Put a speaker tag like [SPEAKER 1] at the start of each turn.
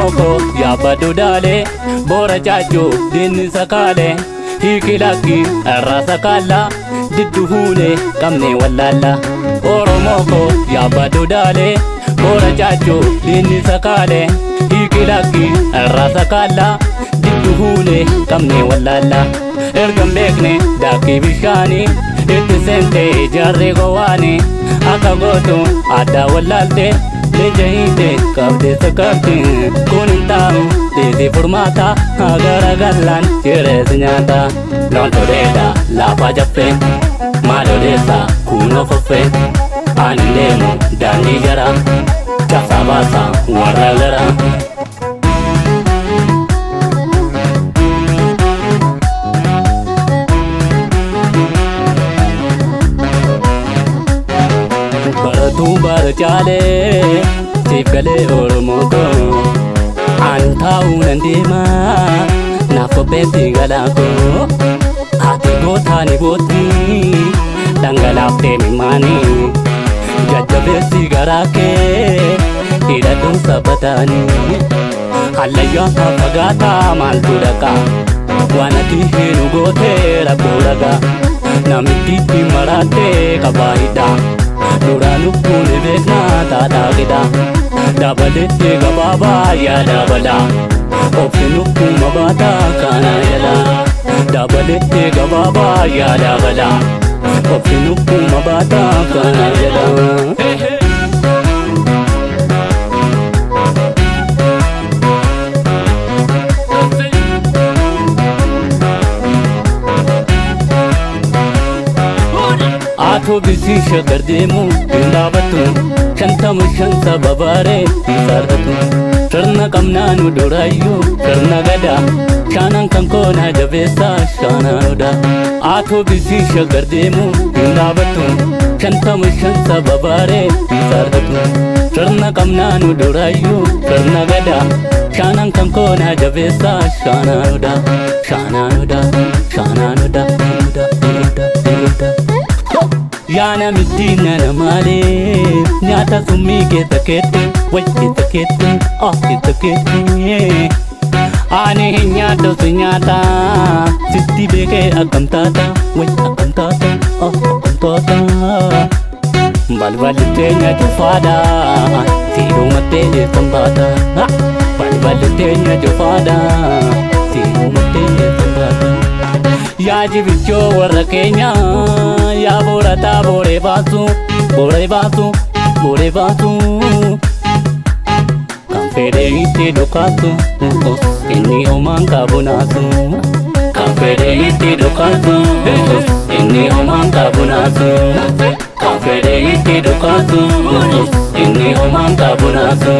[SPEAKER 1] Oromoko yaabaddu daalee boora chaachuu diinni sakaalee hiikilakki irraa sakaallaa diddu huunee qabnee wallaallaa. Oromoko yaabaddu daalee boora chaachuu diinni sakaalee hiikilakki irraa sakaallaa diddu huunee qabnee wallaallaa. Ergan beekne daakkii bishaanii itti seentee jaarree gowwaanii akka gootu addaa wallaaltee leenja hiite qabdee sakkaatti kun hin taa'u dhiisii furmaata gara gallaan jireessi nyaata. Loon toleedha laafaa jaffee maal odeessa kunoo foffee ani deemu daandii jara cabsaa baasa warra gara. Bara chaalee siif galee Oromoko ani taa'uu nan deema naaf qopheessi galaa koo ati gootaani bootti dhangalaaftee mimaanii jajjabeessi garaa kee hidhadhuun sabbataanii hallayyaa fagaataa maaltu dhaqaa waan ati hin gootee rakkoo dhagaa namitti maraattee qabaa hidhaa. Duraan lubbuun beeknaa taataa qixaa dabalee gabaabaa yaa dabalaa obsi lubbuma baataa kana jalaa dabalee gabaabaa yaa dabalaa obsi lubbuma baataa kana jalaa. Ato bisi shagar deemu dhaabattu shantama shanta babaaree isaarratu sirna qabnaanu duraayyuu sirna gadaa shaanaan kan koonaa jabeessaa shaanaanudha. Ato bisi shagar deemu dhaabattu shantama shanta babaaree isaarratu sirna qabnaanu duraayyuu sirna gadaa shaanaan kan koonaa jabeessaa shaanaanudha. Shaanaanudha shaanaanudha shaanaanudha. Yaana middina namalee nyaata summii keessa keette wajjita keette ani hin nyaadhu si nyaata sitti beekee akkam taata akkam taata balballi teenya cufaadha siirumattee eessan baata balballi teenya cufaadha siirumattee eessan baata. Yaa jibichoo warra keenya yaa boorataa booree baasu kan fedhe itti dhukaasu inni homaan qabu naasu kan fedhe itti dhukaasu inni homaan qabu naasu kan fedhe itti dhukaasu inni homaan qabu naasu.